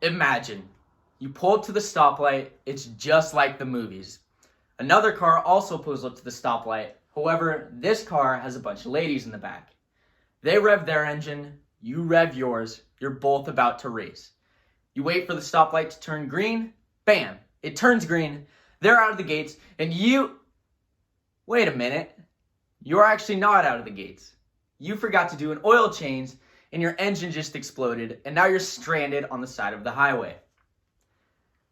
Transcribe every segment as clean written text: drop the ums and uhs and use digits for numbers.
Imagine, you pull up to the stoplight, it's just like the movies. Another car also pulls up to the stoplight, however, this car has a bunch of ladies in the back. They rev their engine, you rev yours, you're both about to race. You wait for the stoplight to turn green, bam, it turns green, they're out of the gates, and wait a minute, you're actually not out of the gates. You forgot to do an oil change, and your engine just exploded, and now you're stranded on the side of the highway.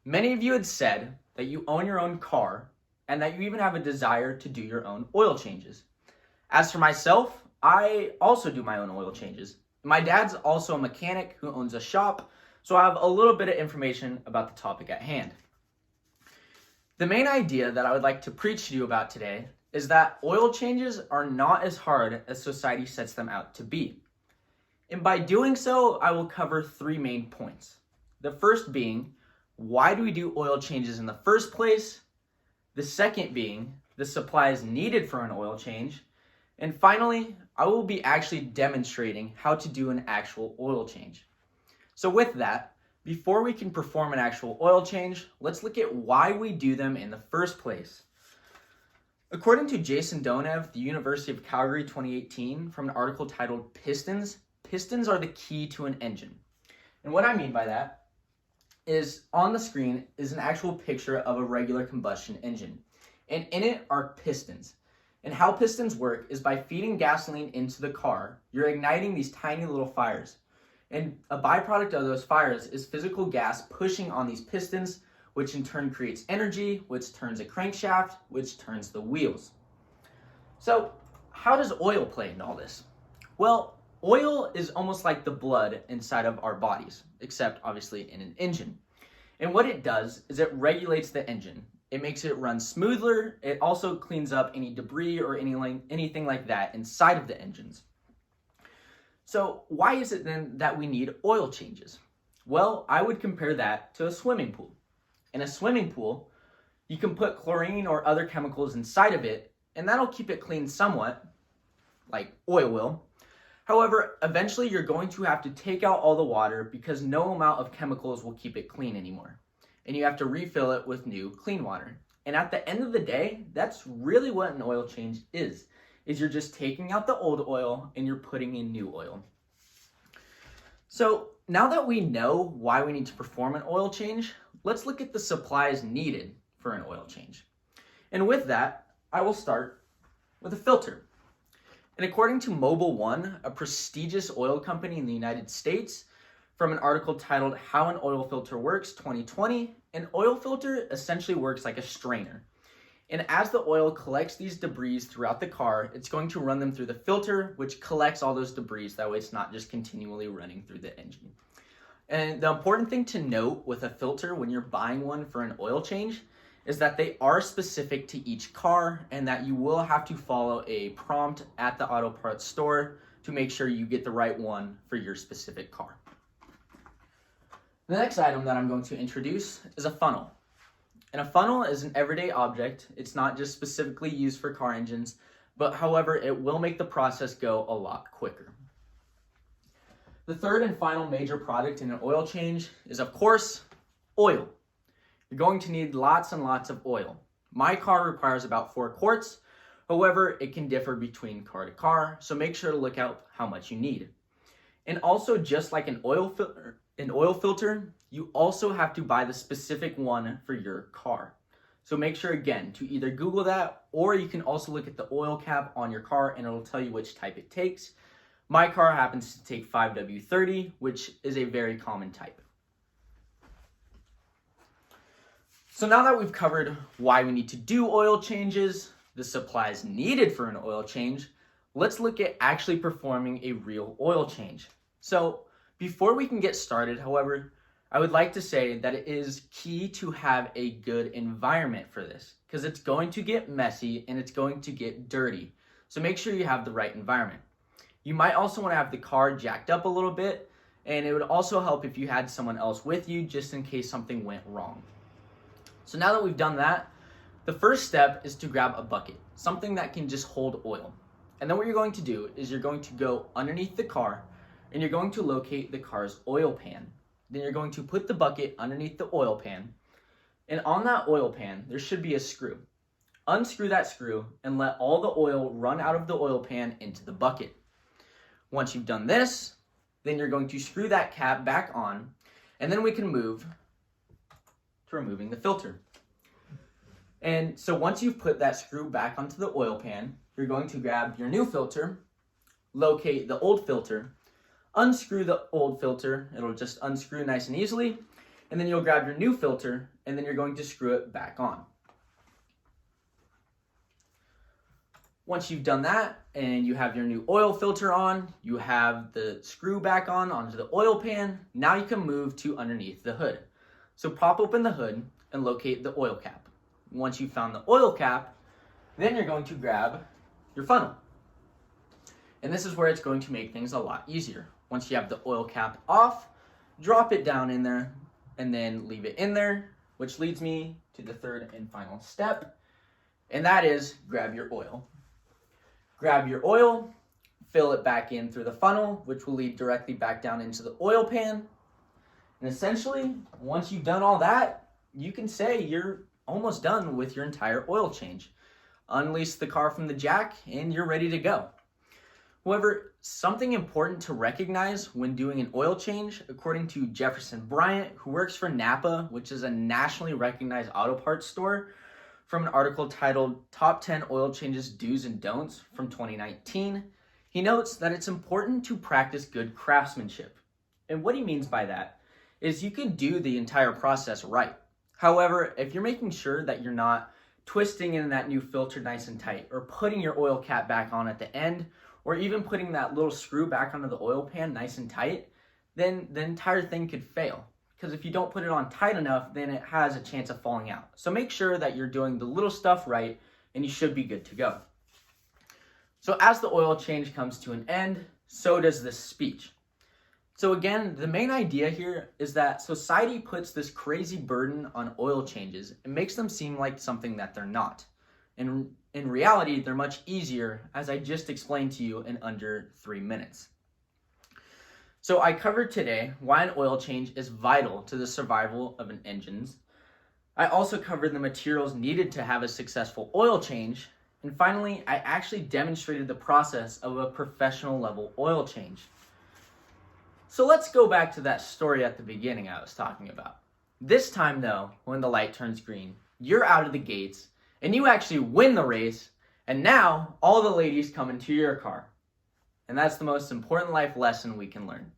Many of you had said that you own your own car, and that you even have a desire to do your own oil changes. As for myself, I also do my own oil changes. My dad's also a mechanic who owns a shop, so I have a little bit of information about the topic at hand. The main idea that I would like to preach to you about today is that oil changes are not as hard as society sets them out to be. And by doing so, I will cover 3 main points. The first being, why do we do oil changes in the first place? The second being, the supplies needed for an oil change. And finally, I will be actually demonstrating how to do an actual oil change. So with that, before we can perform an actual oil change, let's look at why we do them in the first place. According to Jason Donev, the University of Calgary 2018, from an article titled Pistons are the key to an engine. And what I mean by that is on the screen is an actual picture of a regular combustion engine. And in it are pistons. And how pistons work is by feeding gasoline into the car, you're igniting these tiny little fires. And a byproduct of those fires is physical gas pushing on these pistons, which in turn creates energy, which turns a crankshaft, which turns the wheels. So how does oil play into all this? Well, oil is almost like the blood inside of our bodies, except obviously in an engine. And what it does is it regulates the engine. It makes it run smoother. It also cleans up any debris or anything like that inside of the engines. So why is it then that we need oil changes? Well, I would compare that to a swimming pool. In a swimming pool, you can put chlorine or other chemicals inside of it, and that'll keep it clean somewhat, like oil will. However, eventually you're going to have to take out all the water because no amount of chemicals will keep it clean anymore. And you have to refill it with new clean water. And at the end of the day, that's really what an oil change is you're just taking out the old oil and you're putting in new oil. So now that we know why we need to perform an oil change, let's look at the supplies needed for an oil change. And with that, I will start with a filter. And according to Mobil 1, a prestigious oil company in the United States, from an article titled How an Oil Filter Works 2020, an oil filter essentially works like a strainer. And as the oil collects these debris throughout the car, it's going to run them through the filter, which collects all those debris. That way it's not just continually running through the engine. And the important thing to note with a filter when you're buying one for an oil change is that they are specific to each car and that you will have to follow a prompt at the auto parts store to make sure you get the right one for your specific car. The next item that I'm going to introduce is a funnel. And a funnel is an everyday object. It's not just specifically used for car engines, but however, it will make the process go a lot quicker. The third and final major product in an oil change is, of course, oil. You're going to need lots and lots of oil. My car requires about 4 quarts. However, it can differ between car to car, so make sure to look out how much you need. And also, just like an oil filter, you also have to buy the specific one for your car. So make sure, again, to either Google that, or you can also look at the oil cap on your car and it'll tell you which type it takes. My car happens to take 5W30, which is a very common type. So now that we've covered why we need to do oil changes, the supplies needed for an oil change, let's look at actually performing a real oil change. So before we can get started, however, I would like to say that it is key to have a good environment for this because it's going to get messy and it's going to get dirty. So make sure you have the right environment. You might also want to have the car jacked up a little bit, and it would also help if you had someone else with you just in case something went wrong. So now that we've done that, the first step is to grab a bucket, something that can just hold oil. And then what you're going to do is you're going to go underneath the car and you're going to locate the car's oil pan. then you're going to put the bucket underneath the oil pan. And on that oil pan, there should be a screw. Unscrew that screw and let all the oil run out of the oil pan into the bucket. Once you've done this, then you're going to screw that cap back on, and then we can move to removing the filter. And so once you've put that screw back onto the oil pan, you're going to grab your new filter, locate the old filter, unscrew the old filter, it'll just unscrew nice and easily, and then you'll grab your new filter, and then you're going to screw it back on. Once you've done that, and you have your new oil filter on, you have the screw back on onto the oil pan, now you can move to underneath the hood. So pop open the hood and locate the oil cap. Once you've found the oil cap, then you're going to grab your funnel. And this is where it's going to make things a lot easier. Once you have the oil cap off, drop it down in there, and then leave it in there, which leads me to the third and final step, and that is grab your oil. Grab your oil, fill it back in through the funnel, which will lead directly back down into the oil pan. And essentially, once you've done all that, you can say you're almost done with your entire oil change. Unleash the car from the jack, and you're ready to go. However, something important to recognize when doing an oil change, according to Jefferson Bryant, who works for Napa, which is a nationally recognized auto parts store, from an article titled Top 10 Oil Changes Do's and Don'ts from 2019, he notes that it's important to practice good craftsmanship. And what he means by that is you can do the entire process right. However, if you're making sure that you're not twisting in that new filter nice and tight, or putting your oil cap back on at the end, or even putting that little screw back onto the oil pan nice and tight, then the entire thing could fail. Because if you don't put it on tight enough, then it has a chance of falling out. So make sure that you're doing the little stuff right, and you should be good to go. So as the oil change comes to an end, so does this speech. So again, the main idea here is that society puts this crazy burden on oil changes and makes them seem like something that they're not. And in reality, they're much easier, as I just explained to you in under 3 minutes. So I covered today why an oil change is vital to the survival of an engine. I also covered the materials needed to have a successful oil change. And finally, I actually demonstrated the process of a professional level oil change. So let's go back to that story at the beginning I was talking about. This time though, when the light turns green, you're out of the gates and you actually win the race, and now all the ladies come into your car. And that's the most important life lesson we can learn.